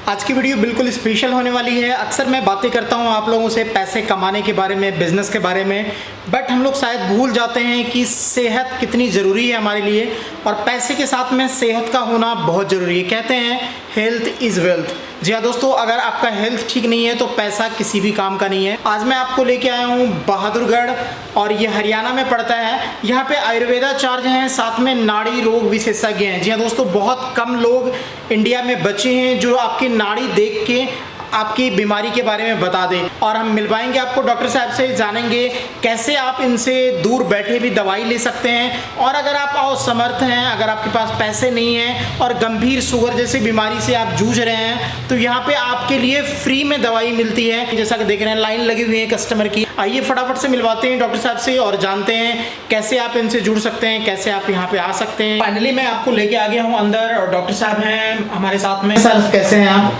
आज की वीडियो बिल्कुल स्पेशल होने वाली है। अक्सर मैं बातें करता हूँ आप लोगों से पैसे कमाने के बारे में, बिजनेस के बारे में, बट हम लोग शायद भूल जाते हैं कि सेहत कितनी ज़रूरी है हमारे लिए और पैसे के साथ में सेहत का होना बहुत ज़रूरी है। कहते हैं हेल्थ इज़ वेल्थ। जी हाँ दोस्तों, अगर आपका हेल्थ ठीक नहीं है तो पैसा किसी भी काम का नहीं है। आज मैं आपको लेके आया हूँ बहादुरगढ़ और ये हरियाणा में पड़ता है। यहाँ पे आयुर्वेदाचार्य हैं, साथ में नाड़ी रोग विशेषज्ञ हैं। जी हाँ दोस्तों, बहुत कम लोग इंडिया में बचे हैं जो आपकी नाड़ी देख के आपकी बीमारी के बारे में बता दें। और हम मिलवाएंगे आपको डॉक्टर साहब से, जानेंगे कैसे आप इनसे दूर बैठे भी दवाई ले सकते हैं। और अगर आप असमर्थ हैं, अगर आपके पास पैसे नहीं हैं और गंभीर शुगर जैसी बीमारी से आप जूझ रहे हैं तो यहाँ पे आपके लिए फ्री में दवाई मिलती है। जैसा कि देख रहे हैं लाइन लगी हुई है कस्टमर की। आइए फटाफट से मिलवाते हैं डॉक्टर साहब से और जानते हैं कैसे आप इनसे जुड़ सकते हैं, कैसे आप यहाँ पे आ सकते हैं। फाइनली मैं आपको लेके आ गया हूँ अंदर और डॉक्टर साहब हैं हमारे साथ में। सर कैसे हैं आप?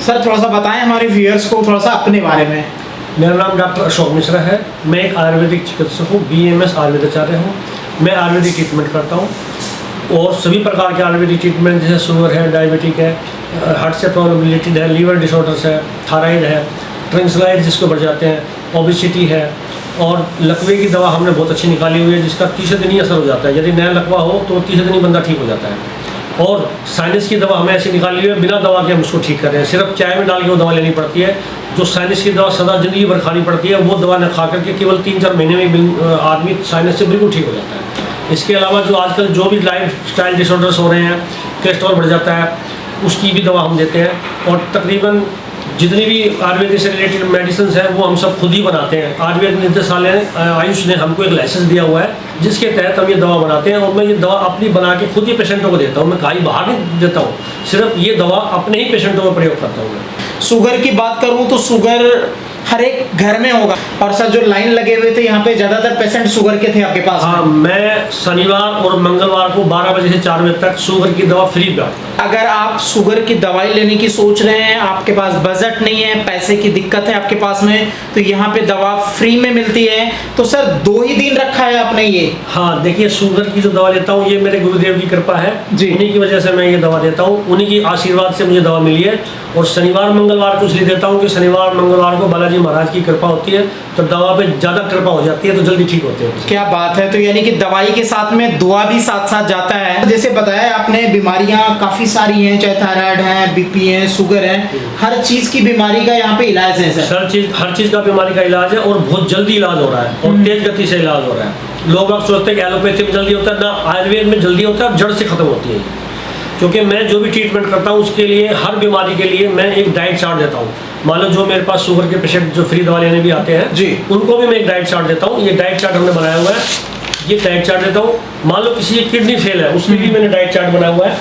सर थोड़ा सा बताएं हमारे व्यूअर्स को थोड़ा सा अपने बारे में। मेरा नाम डॉक्टर अशोक मिश्रा है। मैं एक आयुर्वेदिक चिकित्सक हूँ, BMS आयुर्वेदाचार्य हूँ। मैं आयुर्वेदिक ट्रीटमेंट करता हूँ और सभी प्रकार के आयुर्वेदिक ट्रीटमेंट जैसे शुगर है, डायबिटिक है, हार्ट से प्रॉब्लम रिलेटेड है, लीवर डिसऑर्डर्स है, थायराइड है, ट्रांसलाइड जिसको बढ़ जाते हैं, ओबेसिटी है। और लकवे की दवा हमने बहुत अच्छी निकाली हुई है जिसका तीसरे दिन ही असर हो जाता है। यदि नया लकवा हो तो तीसरे दिन ही बंदा ठीक हो जाता है। और साइनस की दवा हमें ऐसी निकाली हुई है, बिना दवा के हम उसको ठीक कर रहे हैं। सिर्फ चाय में डाल के वो दवा लेनी पड़ती है। जो साइनस की दवा सदा जिंदगी भर खानी पड़ती है, वो दवा न खा करके केवल 3-4 महीने में आदमी साइनस से बिल्कुल ठीक हो जाता है। इसके अलावा जो आजकल जो भी लाइफ स्टाइल डिसऑर्डर्स हो रहे हैं, कोलेस्ट्रॉल बढ़ जाता है, उसकी भी दवा हम देते हैं। और तकरीबन जितनी भी आयुर्वेद से रिलेटेड मेडिसिन है वो हम सब खुद ही बनाते हैं। आयुर्वेद निदेशालय आयुष ने हमको एक लाइसेंस दिया हुआ है जिसके तहत हम ये दवा बनाते हैं। और मैं ये दवा अपनी बना के खुद ही पेशेंटों को देता हूँ। मैं कहीं बाहर नहीं देता हूँ, सिर्फ ये दवा अपने ही पेशेंटों में प्रयोग करता हूँ। मैं शुगर की बात करूं तो शुगर हर एक घर में होगा। और सर जो लाइन लगे हुए थे यहाँ पे ज्यादातर पेशेंट शुगर के थे आपके पास? हाँ, मैं शनिवार और मंगलवार को 12 बजे से 4 बजे तक शुगर की दवा फ्री बांटता हूँ। अगर आप शुगर की दवाई लेने की सोच रहे हैं, आपके पास बजट नहीं है, पैसे की दिक्कत है आपके पास में, तो यहाँ पे दवा फ्री में मिलती है। तो सर 2 ही दिन रखा है आपने ये? हाँ देखिए, शुगर की जो दवा लेता हूँ ये मेरे गुरुदेव की कृपा है जी। उन्हीं की वजह से मैं ये दवा देता हूँ, उन्हीं की आशीर्वाद से मुझे दवा मिली है। और शनिवार मंगलवार को इसलिए देता हूँ कि शनिवार मंगलवार को बालाजी महाराज की कृपा होती है तो दवा पे ज़्यादा कृपा हो जाती है, तो जल्दी ठीक होते हैं। क्या बात है! तो यानी कि दवाई के साथ में दुआ भी साथ साथ जाता है। जैसे बताया आपने, बीमारियां काफ़ी सारी हैं, चाहे थायराइड है, BP है, शुगर है, हर चीज़ की बीमारी का यहाँ पे इलाज है सर? हर चीज़ का बीमारी का इलाज है और बहुत जल्दी इलाज हो रहा है और तेज गति से इलाज हो रहा है। लोग अब सोचते हैं कि एलोपैथी में जल्दी होता है, ना आयुर्वेद में जल्दी होता है, जड़ से खत्म होती है। क्योंकि मैं जो भी ट्रीटमेंट करता हूँ उसके लिए, हर बीमारी के लिए मैं एक डाइट चार्ट देता हूँ। मान लो जो मेरे पास शुगर के पेशेंट जो फ्री दवा लेने भी आते हैं जी, उनको भी मैं एक डाइट चार्ट देता हूँ। ये डाइट चार्ट हमने बनाया हुआ है, ये डाइट चार्ट देता हूँ। मान लो किसी की किडनी फेल है, उसके भी मैंने डाइट चार्ट बनाया हुआ है,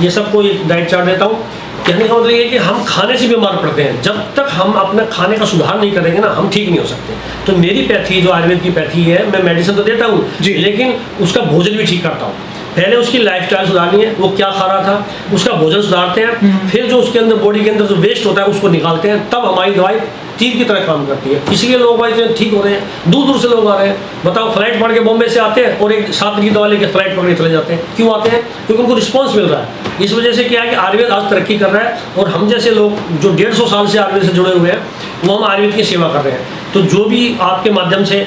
ये सबको एक डाइट चार्ट देता हूँ। कहने का मतलब ये कि हम खाने से बीमार पड़ते हैं, जब तक हम अपने खाने का सुधार नहीं करेंगे ना, हम ठीक नहीं हो सकते। तो मेरी पैथी जो आयुर्वेद की पैथी है, मैं मेडिसिन तो देता हूँ जी, लेकिन उसका भोजन भी ठीक करता हूँ। पहले उसकी लाइफस्टाइल सुधारनी है, वो क्या खा रहा था, उसका भोजन सुधारते हैं, फिर जो उसके अंदर बॉडी के अंदर जो वेस्ट होता है उसको निकालते हैं, तब हमारी दवाई तीर की तरह काम करती है। इसीलिए लोग भाई ठीक हो रहे हैं, दूर दूर से लोग आ रहे हैं। बताओ, फ्लाइट पकड़ के बॉम्बे से आते हैं और एक 7 दिन की दवा लेके फ्लाइट पकड़ के चले जाते हैं। क्यों आते हैं? क्योंकि उनको रिस्पॉन्स मिल रहा है। इस वजह से क्या है कि आयुर्वेद आज तरक्की कर रहा है और हम जैसे लोग जो 150 साल से आयुर्वेद से जुड़े हुए हैं वो हम आयुर्वेद की सेवा कर रहे हैं। तो जो भी आपके माध्यम से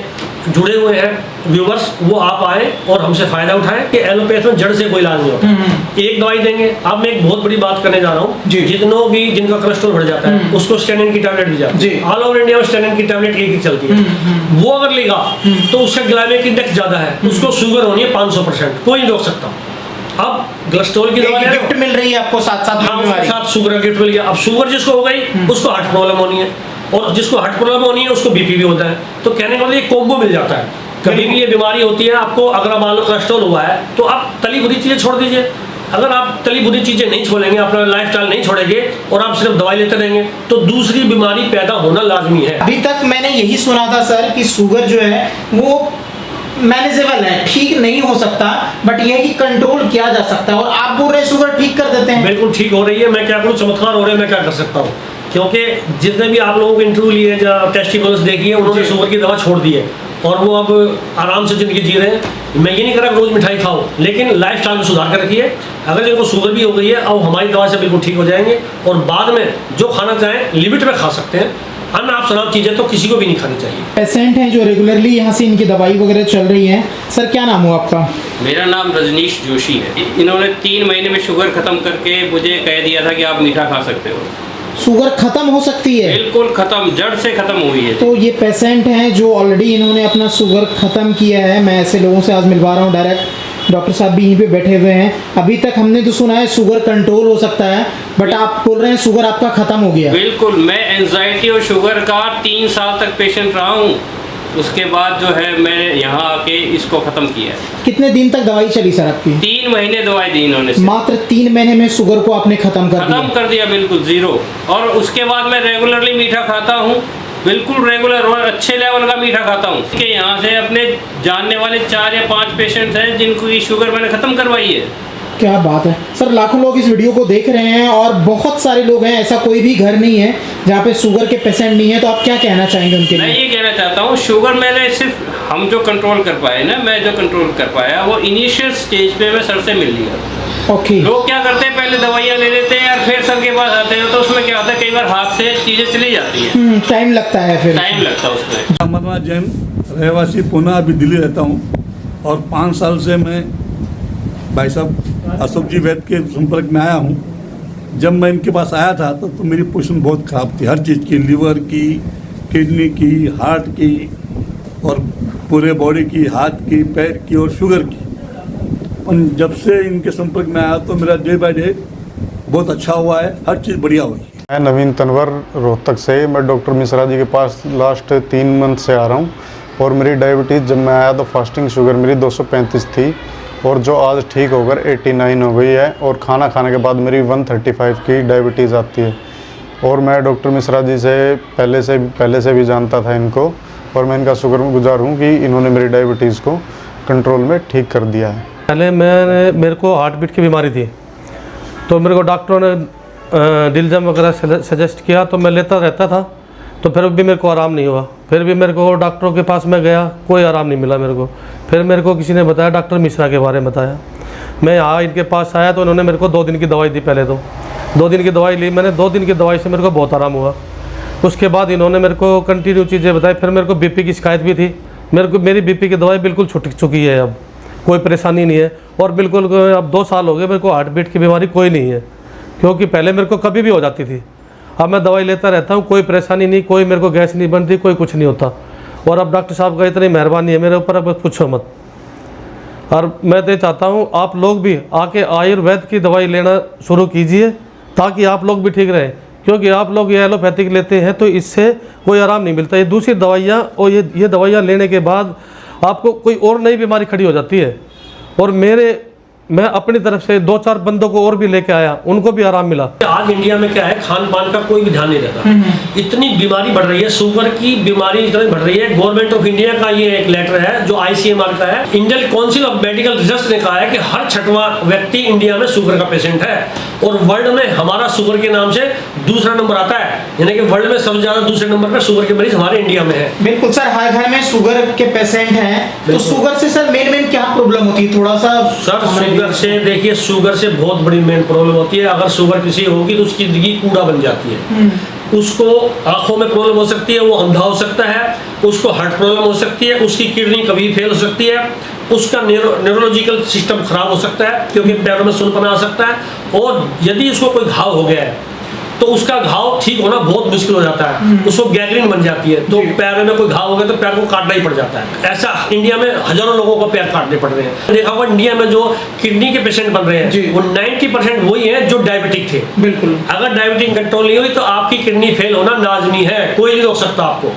जुड़े हुए हैं व्यूवर्स, वो आप आए और हमसे फायदा उठाएं कि एलोपैथ में जड़ से कोई इलाज नहीं होता। एक दवाई देंगे। अब मैं एक बहुत बड़ी बात करने जा रहा हूँ, जितनों भी जिनका कोलेस्ट्रॉल बढ़ जाता है उसको स्टेनिन की टैबलेट दी जाती है। ऑल ओवर इंडिया में स्टेनिन की टैबलेट एक ही चलती है। वो अगर लेगा तो उसका ग्लाइमेक इंडेक्स ज्यादा है, उसको शुगर होनी है 500%, कोई नहीं रोक सकता। अब कोलेस्ट्रॉल की दवा गिफ्ट मिल रही है आपको, साथ साथ शुगर का गिफ्ट मिल गया। अब शुगर जिसको हो गई उसको हार्ट प्रॉब्लम होनी है, और जिसको हार्ट प्रॉब्लम होनी है उसको BP भी होता है। तो कहने का मतलब ये कॉम्बो मिल जाता है। कभी भी ये बीमारी होती है आपको, अगर मान लो कोलेस्ट्रॉल हुआ है तो आप तली भुनी चीज़ें छोड़ दीजिए। अगर आप तली भुनी चीज़ें नहीं छोड़ेंगे, अपना लाइफस्टाइल नहीं छोड़ेंगे और आप सिर्फ दवाई लेते रहेंगे तो दूसरी बीमारी पैदा होना लाजमी है। अभी तक मैंने यही सुना था सर कि शुगर जो है वो मैनेजेबल है, ठीक नहीं हो सकता, बट यह कि कंट्रोल किया जा सकता है। और आप बोल रहे हैं शुगर ठीक कर देते हैं? बिल्कुल ठीक हो रही है। मैं क्या करूँ, चमत्कार हो रहे हैं, मैं क्या कर सकता हूँ। क्योंकि जितने भी आप लोगों को इंटरव्यू लिए या टेस्टिमोनियल्स देखी है, उन्होंने शुगर की दवा छोड़ दी है। और वो अब आराम से ज़िंदगी जी रहे हैं। मैं ये नहीं कर रहा रोज़ मिठाई खाओ, लेकिन लाइफ स्टाइल में सुधार कर रखिए। अगर जिनको शुगर भी हो गई है अब हमारी दवा से बिल्कुल ठीक हो जाएंगे, और बाद में जो खाना चाहें लिमिट में खा सकते हैं। अनाप शनाप चीज़ें तो किसी को भी नहीं खानी चाहिए। पेशेंट हैं जो रेगुलरली यहाँ से इनकी दवाई वगैरह चल रही है। सर क्या नाम हो आपका? मेरा नाम रजनीश जोशी है। इन्होंने 3 महीने में शुगर ख़त्म करके मुझे कह दिया था कि आप मीठा खा सकते हो। शुगर खत्म हो सकती है? बिल्कुल ख़त्म, जड़ से ख़त्म हुई है। तो ये पेशेंट हैं जो ऑलरेडी इन्होंने अपना शुगर ख़त्म किया है। मैं ऐसे लोगों से आज मिलवा रहा हूँ डायरेक्ट। डॉक्टर साहब भी यहीं पे बैठे हुए हैं। अभी तक हमने तो सुना है शुगर कंट्रोल हो सकता है, बट आप बोल रहे हैं शुगर आपका ख़त्म हो गया। बिल्कुल, मैं एंजाइटी और शुगर का 3 साल तक पेशेंट रहा हूँ। उसके बाद जो है मैंने यहाँ आके इसको ख़त्म किया है। कितने दिन तक दवाई चली सर आपकी? 3 महीने दवाई दी इन्होंने। मात्र 3 महीने में शुगर को आपने ख़त्म कर दिया? बिल्कुल 0। और उसके बाद मैं रेगुलरली मीठा खाता हूँ, बिल्कुल रेगुलर और अच्छे लेवल का मीठा खाता हूँ। कि यहाँ से अपने जानने वाले 4 या 5 पेशेंट्स हैं जिनको ये शुगर मैंने ख़त्म करवाई है। क्या बात है सर। लाखों लोग इस वीडियो को देख रहे हैं और बहुत सारे लोग हैं, ऐसा कोई भी घर नहीं है जहाँ पे शुगर के पेशेंट नहीं है। तो आप क्या कहना चाहेंगे उनके लिए? मैं ये कहना चाहता हूँ, शुगर मैंने सिर्फ हम जो कंट्रोल कर पाए ना, मैं जो कंट्रोल कर पाया वो इनिशियल स्टेज पे मैं सर से मिल लिया। ओके। लोग क्या करते हैं, पहले दवाइयाँ ले लेते हैं और फिर सर के पास आते हैं, तो उसमें क्या होता है कई बार हाथ से चीज़ें चली जाती है, टाइम लगता है, फिर टाइम लगता है उसमें। अमरनाथ जैन, रहवासी पुणे, अभी दिल्ली रहता हूँ। और 5 साल से मैं भाई साहब अशोक जी वैद्य के संपर्क में आया हूँ। जब मैं इनके पास आया था तो मेरी पोजीशन बहुत ख़राब थी, हर चीज़ की, लीवर की, किडनी की, हार्ट की, और पूरे बॉडी की, हाथ की, पैर की और शुगर की। और जब से इनके संपर्क में आया तो मेरा डे बाय डे बहुत अच्छा हुआ है, हर चीज़ बढ़िया हुई है। मैं नवीन तनवर रोहतक से, मैं डॉक्टर मिश्रा जी के पास लास्ट 3 मंथ से आ रहा हूँ। और मेरी डायबिटीज़ जब मैं आया तो फास्टिंग शुगर मेरी 235 थी, और जो आज ठीक होकर 89 हो गई है। और खाना खाने के बाद मेरी 135 की डायबिटीज़ आती है। और मैं डॉक्टर मिश्रा जी से पहले से भी जानता था इनको, और मैं इनका शुक्रगुजार हूँ कि इन्होंने मेरी डायबिटीज़ को कंट्रोल में ठीक कर दिया है। पहले मेरे को हार्ट बीट की बीमारी थी, तो मेरे को डॉक्टरों ने डिल्जम वगैरह सजेस्ट किया, तो मैं लेता रहता था। तो फिर भी मेरे को आराम नहीं हुआ। फिर भी मेरे को डॉक्टरों के पास मैं गया, कोई आराम नहीं मिला मेरे को। फिर मेरे को किसी ने बताया, डॉक्टर मिश्रा के बारे में बताया। मैं यहाँ इनके पास आया तो उन्होंने मेरे को 2 दिन की दवाई दी। पहले तो 2 दिन की दवाई ली मैंने। 2 दिन की दवाई से मेरे को बहुत आराम हुआ। उसके बाद इन्होंने मेरे को कंटिन्यू चीज़ें बताई। फिर मेरे को बीपी की शिकायत भी थी। मेरी बीपी की दवाई बिल्कुल छूट चुकी है, अब कोई परेशानी नहीं है। और बिल्कुल अब 2 साल हो गए मेरे को हार्ट बीट की बीमारी कोई नहीं है, क्योंकि पहले मेरे को कभी भी हो जाती थी। अब मैं दवाई लेता रहता हूँ, कोई परेशानी नहीं, कोई मेरे को गैस नहीं बनती, कोई कुछ नहीं होता। और अब डॉक्टर साहब का इतनी मेहरबानी है मेरे ऊपर, अब पूछो मत। और मैं तो चाहता हूँ आप लोग भी आके आयुर्वेद की दवाई लेना शुरू कीजिए, ताकि आप लोग भी ठीक रहें। क्योंकि आप लोग ये एलोपैथिक लेते हैं तो इससे कोई आराम नहीं मिलता। ये दूसरी दवाइयाँ और ये दवाइयाँ लेने के बाद आपको कोई और नई बीमारी खड़ी हो जाती है। और मैं अपनी तरफ से 2-4 बंदों को और भी लेके आया, उनको भी आराम मिला। आज इंडिया में क्या है, खान पान का कोई भी ध्यान नहीं देता। इतनी बीमारी बढ़ रही है, शुगर की बीमारी इतनी बढ़ रही है। गवर्नमेंट ऑफ इंडिया का ये एक लेटर है जो ICMR का है, Indian council of medical research ने कहा है कि हर 6वां व्यक्ति इंडिया में शुगर का पेशेंट है। और वर्ल्ड में हमारा शुगर के नाम से दूसरा नंबर आता है, यानी कि वर्ल्ड में सबसे ज्यादा दूसरे नंबर पर शुगर के मरीज हमारे इंडिया में है। बिल्कुल सर, हर घर में शुगर के पेशेंट हैं। तो शुगर से सर मेन क्या प्रॉब्लम होती है, थोड़ा सा सर? शुगर से देखिए, शुगर से बहुत बड़ी मेन प्रॉब्लम होती है। अगर शुगर किसी होगी तो उसकी जिंदगी कूड़ा बन जाती है। उसको आंखों में प्रॉब्लम हो सकती है, वो अंधा हो सकता है, उसको हार्ट प्रॉब्लम हो सकती है, उसकी किडनी कभी फेल हो सकती है, उसका न्यूरोलॉजिकल सिस्टम खराब हो सकता है, क्योंकि पैरों में सुनपना आ सकता है। और यदि उसको कोई घाव हो गया है तो उसका घाव ठीक होना बहुत मुश्किल हो जाता है, उसको गैंग्रीन बन जाती है। तो पैर में कोई घाव हो गया तो पैर को काटना ही पड़ जाता है। ऐसा इंडिया में हजारों लोगों को पैर काटने पड़ रहे हैं। देखा होगा इंडिया में जो किडनी के पेशेंट बन रहे हैं वो 90% वही है जो डायबिटिक थे। बिल्कुल, अगर डायबिटिक कंट्रोल नहीं हुई तो आपकी किडनी फेल होना लाजमी है, कोई नहीं रोक सकता आपको।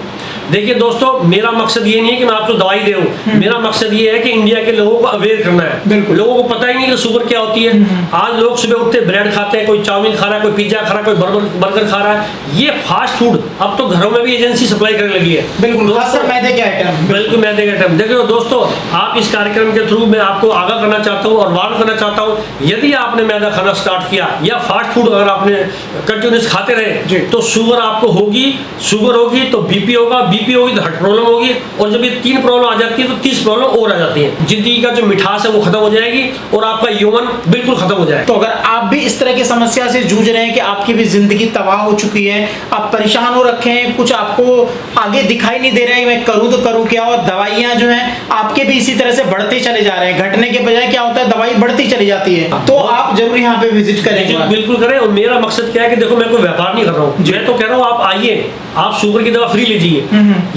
देखिए दोस्तों, मेरा मकसद ये नहीं है कि मैं आपको दवाई दे दूं। मेरा मकसद ये है कि इंडिया के लोगों को अवेयर करना है। लोगों को पता ही नहीं कि शुगर क्या होती है। आज लोग सुबह उठते ब्रेड खाते हैं, कोई चाउमीन खा रहा है, कोई पिज्जा खा रहा है, कोई बर्गर खा रहा है। ये फास्ट फूड अब तो घरों में भी एजेंसी सप्लाई करने लगी है। बिल्कुल, मैदे के आइटम। बिल्कुल मैदे के आइटम। देखिए दोस्तों, आप इस कार्यक्रम के थ्रू मैं आपको आगाह करना चाहता हूँ और वार्न करना चाहता हूँ, यदि आपने मैदा खाना स्टार्ट किया या फास्ट फूड अगर आपने कंटिन्यूस खाते रहे तो शुगर आपको होगी। शुगर होगी तो बीपी होगा, बीपी होगी तो हार्ट प्रॉब्लम होगी, और जब ये 3 प्रॉब्लम आ जाती है तो 30 प्रॉब्लम और आ जाती है। जिंदगी का जो मिठास है वो खत्म हो जाएगी और आपका यौवन बिल्कुल खत्म हो जाएगा। तो अगर आप भी इस तरह की समस्या से जूझ रहे हैं कि आपकी भी जिंदगी तबाह हो चुकी है, आप परेशान हो रखे हैं, कुछ आपको आगे दिखाई नहीं दे रहा है, मैं करूं तो करूं क्या, और दवाइयां जो हैं आपके भी इसी तरह से बढ़ते चले जा रहे हैं, घटने के बजाय क्या होता है दवाई बढ़ती चली जाती है। तो आप जरूर यहाँ पे विजिट करें। बिल्कुल करें। और मेरा मकसद क्या है कि देखो मैं कोई व्यापार नहीं कर रहा हूँ, मैं तो कह रहा हूँ आप आइए, आप शुगर की दवा फ्री लीजिए।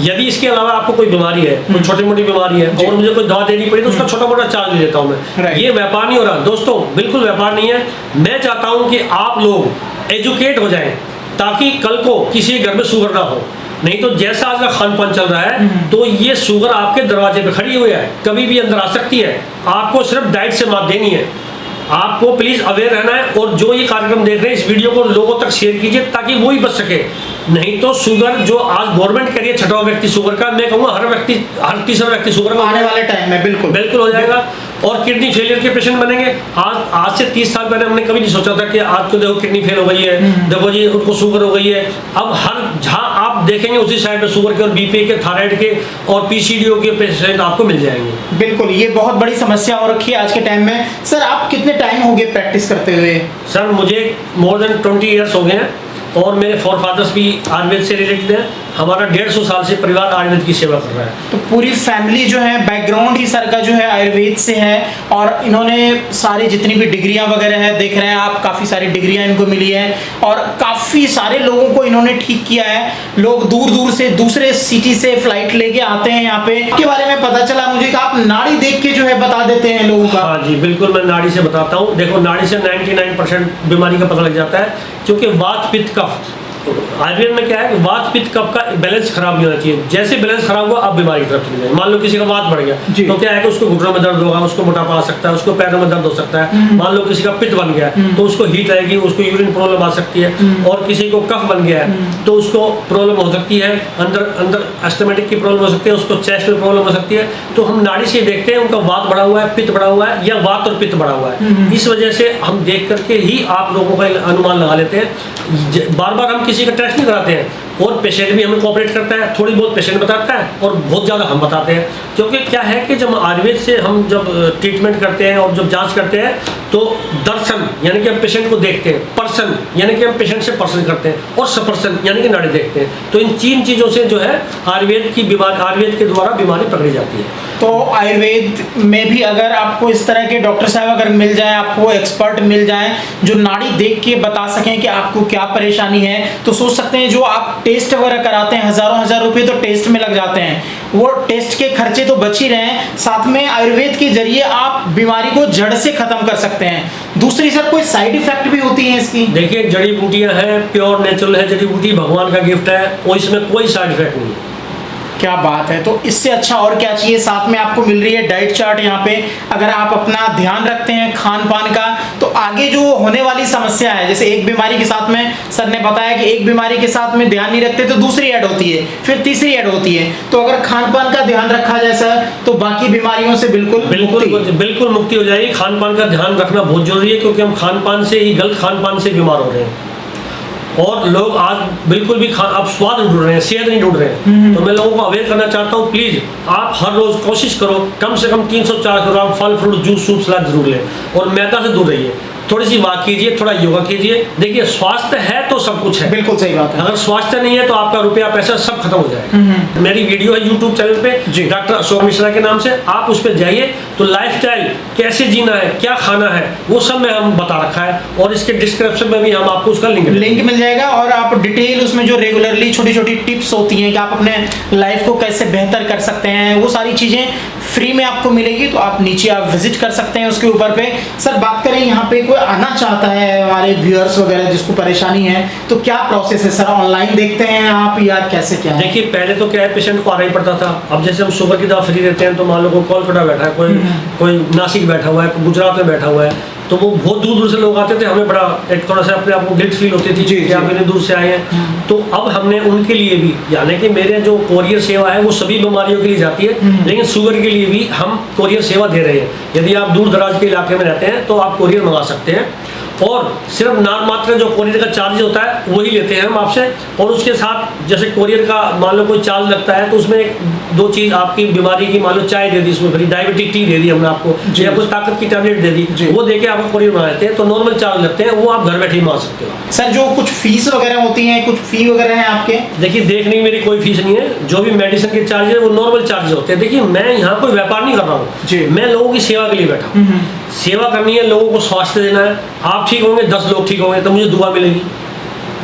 यदि इसके अलावा आपको कोई बीमारी है, कोई छोटी मोटी बीमारी है और मुझे कोई दवा देनी पड़ी तो उसका छोटा मोटा चार्ज ले लेता हूँ मैं। ये व्यापार नहीं हो रहा दोस्तों, बिल्कुल व्यापार नहीं है। मैं चाहता हूँ कि आप लोग एजुकेट हो जाएं ताकि कल को किसी घर में शुगर ना हो। नहीं तो जैसा आज का खान पान चल रहा है तो ये शुगर आपके दरवाजे पे खड़ी हुई है, कभी भी अंदर आ सकती है। आपको सिर्फ डाइट से मात देनी है। आपको प्लीज अवेयर रहना है, और जो ये कार्यक्रम देख रहे हैं इस वीडियो को लोगों तक शेयर कीजिए ताकि वो ही बच सके। नहीं तो शुगर जो आज गवर्नमेंट कह रही है 6वां व्यक्ति शुगर का, मैं कहूँगा हर तीसरा व्यक्ति शुगर का आने वाले टाइम में बिल्कुल हो जाएगा। और किडनी फेलियर के पेशेंट बनेंगे। आज से 30 साल पहले हमने कभी नहीं सोचा था कि आज तो देखो किडनी फेल हो गई है, देखो जी उनको शुगर हो गई है। अब हर जहाँ आप देखेंगे उसी साइड पे शुगर के और बीपी के, थायराइड के और पीसीडीओ के पेशेंट आपको मिल जाएंगे। बिल्कुल, ये बहुत बड़ी समस्या हो रखी है आज के टाइम में। सर आप कितने टाइम हो गए प्रैक्टिस करते हुए? सर मुझे मोर देन 20 ईयर्स हो गए हैं और मेरे फोरफादर्स भी आयुर्वेद से रिलेटेड हैं। हमारा 150 साल से परिवार आयुर्वेद की सेवा कर रहा है। तो पूरी फैमिली जो है बैकग्राउंड ही सर का जो है आयुर्वेद से है, और इन्होंने सारी जितनी भी डिग्रियां वगैरह है, देख रहे हैं आप काफ़ी सारी डिग्रियां इनको मिली है और काफ़ी सारे लोगों को इन्होंने ठीक किया है। लोग दूर दूर से दूसरे सिटी से फ्लाइट लेके आते हैं यहाँ पे। के बारे में पता चला मुझे कि आप नाड़ी देख के जो है बता देते हैं लोगों का। हाँ जी बिल्कुल, मैं नाड़ी से बताता हूँ। देखो नाड़ी से 99% बीमारी का पता लग जाता है, क्योंकि वात पित्त कफ, आयुर्वेद में क्या है कि वात पित्त कफ का बैलेंस खराब नहीं होना चाहिए। जैसे बैलेंस खराब हुआ आप बीमारी की तरफ चले जाए। मान लो किसी का वात बढ़ गया तो क्या है कि उसको घुटनों में दर्द होगा, उसको मोटापा आ सकता है, उसको पैरों में दर्द हो सकता है। मान लो किसी का पित्त बन गया तो उसको हीट आएगी, उसको यूरिन प्रॉब्लम आ सकती है। और किसी को कफ बन गया है तो उसको प्रॉब्लम हो सकती है, अंदर एस्थमेटिक की प्रॉब्लम हो सकती है, उसको चेस्ट में प्रॉब्लम हो सकती है। तो हम नाड़ी से देखते हैं उनका वात बढ़ा हुआ है, पित्त बढ़ा हुआ है, या वात और पित्त बढ़ा हुआ है। इस वजह से हम देख करके ही आप लोगों का अनुमान लगा लेते हैं। बार बार हम किसी का टेस्ट नहीं कराते हैं, और पेशेंट भी हमें कोऑपरेट करता है। थोड़ी बहुत पेशेंट बताता है और बहुत ज़्यादा हम बताते हैं, क्योंकि क्या है कि जब आयुर्वेद से हम जब ट्रीटमेंट करते हैं और जब जांच करते हैं तो दर्शन यानी कि हम पेशेंट को देखते हैं, पर्सन यानी कि हम पेशेंट से पर्सन करते हैं, और सपर्सन यानी कि नाड़ी देखते हैं। तो इन 3 चीज़ों से जो है आयुर्वेद के द्वारा बीमारी पकड़ी जाती है। तो आयुर्वेद में भी अगर आपको इस तरह के डॉक्टर साहब अगर मिल जाए, आपको एक्सपर्ट मिल जाए जो नाड़ी देख के बता सकें कि आपको क्या परेशानी है, तो सोच सकते हैं जो आप टेस्ट वगैरह कराते हैं, हज़ार रुपए तो टेस्ट में लग जाते हैं, वो टेस्ट के खर्चे तो बच ही रहे हैं, साथ में आयुर्वेद के जरिए आप बीमारी को जड़ से खत्म कर सकते हैं। दूसरी सर कोई साइड इफेक्ट भी होती है इसकी? देखिए जड़ी बूटियां हैं, प्योर नेचुरल है, जड़ी बूटी भगवान का गिफ्ट है, और इसमें कोई साइड इफेक्ट नहीं है। क्या बात है। तो इससे अच्छा और क्या चाहिए? साथ में आपको मिल रही है डाइट चार्ट यहाँ पे। अगर आप अपना ध्यान रखते हैं खान पान का तो आगे जो होने वाली समस्या है, जैसे एक बीमारी के साथ में सर ने बताया कि एक बीमारी के साथ में ध्यान नहीं रखते तो दूसरी ऐड होती है, फिर तीसरी ऐड होती है। तो अगर खान पान का ध्यान रखा जाए सर तो बाकी बीमारियों से बिल्कुल मुक्ति हो जाएगी। खान पान का ध्यान रखना बहुत जरूरी है, क्योंकि हम खान पान से ही, गलत खान पान से बीमार हो रहे हैं। और लोग आज बिल्कुल भी अब स्वाद ढूंढ रहे हैं, सेहत नहीं ढूंढ रहे हैं। तो मैं लोगों को अवेयर करना चाहता हूँ, प्लीज आप हर रोज कोशिश करो कम से कम 300-400 ग्राम फल फ्रूट जूस सूप सलाद जरूर लें, और मैदा से दूर रहिए। थोड़ी सी वॉक कीजिए, थोड़ा योगा कीजिए। देखिए स्वास्थ्य है तो सब कुछ है। बिल्कुल सही बात है। अगर स्वास्थ्य नहीं है तो आपका रुपया पैसा सब खत्म हो जाएगा। मेरी वीडियो है यूट्यूब चैनल पे डॉक्टर अशोक मिश्रा के नाम से, आप उस पर जाइए तो लाइफस्टाइल कैसे जीना है, क्या खाना है, वो सब में हम बता रखा है, और इसके डिस्क्रिप्शन में भी हम आपको उसका लिंक मिल जाएगा। और आप डिटेल उसमें जो रेगुलरली छोटी छोटी टिप्स होती हैं कि आप अपने लाइफ को कैसे बेहतर कर सकते हैं, वो सारी चीज़ें फ्री में आपको मिलेगी। तो आप नीचे आप विजिट कर सकते हैं उसके ऊपर पे। सर बात करें यहाँ पे कोई आना चाहता है हमारे व्यूअर्स वगैरह जिसको परेशानी है, तो क्या प्रोसेस है सर? ऑनलाइन देखते हैं आप या कैसे क्या है? देखिए पहले तो क्या है, पेशेंट को आना ही पड़ता था। अब जैसे हम शुगर की दवा फ्री देते हैं तो मान लो कोई कोलकाता बैठा है, कोई नासिक बैठा हुआ है, कोई गुजरात में बैठा हुआ है, तो वो बहुत दूर दूर से लोग आते थे। हमें बड़ा एक थोड़ा सा अपने आप को गिल्ट फील होती थी कि आप इतने दूर से आए हैं। तो अब हमने उनके लिए भी, यानी कि मेरे जो कोरियर सेवा है वो सभी बीमारियों के लिए जाती है, लेकिन शुगर के लिए भी हम कोरियर सेवा दे रहे हैं। यदि आप दूर दराज के इलाके में रहते हैं तो आप कोरियर मंगा सकते हैं। और सिर्फ नाम मात्र जो कोरियर का चार्ज होता है वही लेते हैं हम आपसे। और उसके साथ जैसे कोरियर का मान लो कोई चार्ज लगता है तो उसमें एक दो चीज़ आपकी बीमारी की मान लो चाय दे दी, उसमें फ्री डायबिटिक टी दे दी हमने आपको, या कुछ ताकत की टैबलेट दे दी, वो देके आपको कोरियर बना देते हैं। तो नॉर्मल चार्ज लगते हैं, वो आप घर बैठे ही मांग सकते हो। सर जो कुछ फीस वगैरह होती है, कुछ फी वगैरह हैं आपके? देखिए देखने की मेरी कोई फीस नहीं है, जो भी मेडिसिन के चार्ज है वो नॉर्मल चार्ज होते हैं। देखिए मैं यहाँ कोई व्यापार नहीं कर रहा हूँ, मैं लोगों की सेवा के लिए बैठा हूँ। सेवा करनी है, लोगों को स्वास्थ्य देना है। आप ठीक होंगे 10 लोग ठीक होंगे तो मुझे दुआ मिलेगी।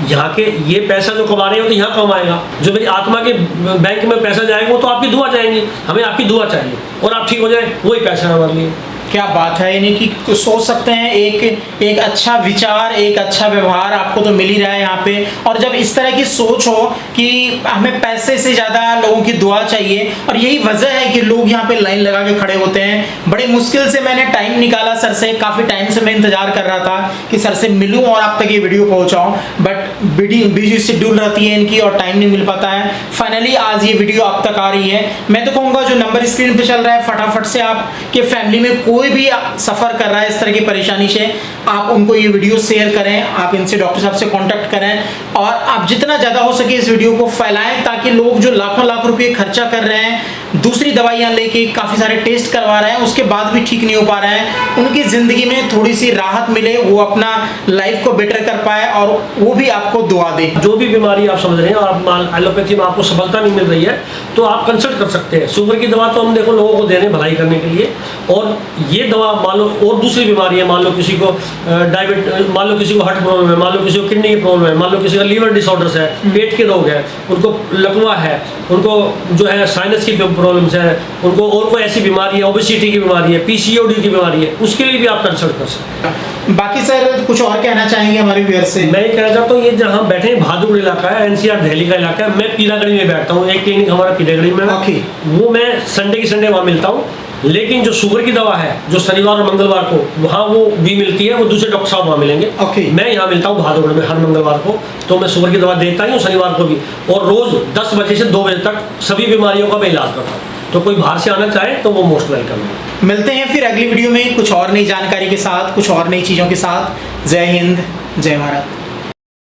यहाँ के ये पैसा जो कमा रहे हो तो यहाँ कमाएगा, जो मेरी आत्मा के बैंक में पैसा जाएगा वो तो आपकी दुआ जाएंगी। हमें आपकी दुआ चाहिए और आप ठीक हो जाए वही पैसा हमारे लिए। क्या बात है, यानी कि सोच सकते हैं एक अच्छा विचार, एक अच्छा व्यवहार आपको तो मिल ही रहा है यहाँ पे। और जब इस तरह की सोच हो कि हमें पैसे से ज़्यादा लोगों की दुआ चाहिए, और यही वजह है कि लोग यहाँ पे लाइन लगा के खड़े होते हैं। बड़े मुश्किल से मैंने टाइम निकाला सर से, काफ़ी टाइम से मैं इंतज़ार कर रहा था कि सर से मिलूँ और आप तक ये वीडियो पहुँचाऊँ, बट बिजी शेड्यूल रहती है इनकी और टाइम नहीं मिल पाता है। फाइनली आज ये वीडियो आप तक आ रही है। मैं तो कहूँगा जो नंबर स्क्रीन पर चल रहा है, फटाफट से आपके फैमिली में कोई भी सफ़र कर रहा है इस तरह की परेशानी से, आप उनको ये वीडियो शेयर करें, आप इनसे डॉक्टर साहब से कांटेक्ट करें, और आप जितना ज़्यादा हो सके इस वीडियो को फैलाएं, ताकि लोग जो लाखों लाख रुपए खर्चा कर रहे हैं, दूसरी दवाइयाँ लेके काफ़ी सारे टेस्ट करवा रहे हैं, उसके बाद भी ठीक नहीं हो पा रहे हैं, उनकी ज़िंदगी में थोड़ी सी राहत मिले, वो अपना लाइफ को बेटर कर पाए और वो भी आपको दुआ दे। जो भी बीमारी आप समझ रहे हैं और आप एलोपैथी में आपको सफलता नहीं मिल रही है तो आप कंसल्ट कर सकते हैं। शुगर की दवा तो हम देखो लोगों को दे रहे हैं भलाई करने के लिए, और ये दवा मान लो और दूसरी बीमारी है, मान लो किसी को मान लो किसी को हार्ट प्रॉब्लम है, मान लो किसी को किडनी की प्रॉब्लम है, मान लो किसी का लीवर डिसऑर्डर्स है, पेट के रोग है, उनको लकवा है, उनको जो है साइनस की प्रॉब्लम्स है, उनको और कोई ऐसी बीमारी है, ओबेसिटी की बीमारी है, पीसीओडी की बीमारी है, उसके लिए भी आप कंसल्ट कर सकते हैं। बाकी सर कुछ और कहना चाहेंगे हमारे व्यूअर्स से? मैं ये कहना चाहता हूँ, ये जहाँ बैठे हैं बहादुर इलाका है, एनसीआर दिल्ली का इलाका है। मैं पीलागढ़ी में बैठता हूँ, एक क्लिनिक हमारा पीलागढ़ी में है, वो मैं संडे की संडे वहाँ मिलता हूँ। लेकिन जो शुगर की दवा है जो शनिवार और मंगलवार को वहाँ वो भी मिलती है, वो दूसरे डॉक्टर साहब वहाँ मिलेंगे। मैं यहाँ मिलता हूँ बहादुर में हर मंगलवार को, तो मैं शुगर की दवा देता ही हूँ शनिवार को भी, और रोज़ 10 बजे से 2 बजे तक सभी बीमारियों का मैं इलाज करता हूँ। तो कोई बाहर से आना चाहे तो वो मोस्ट वेलकम है। मिलते हैं फिर अगली वीडियो में कुछ और नई जानकारी के साथ, कुछ और नई चीज़ों के साथ। जय हिंद, जय भारत।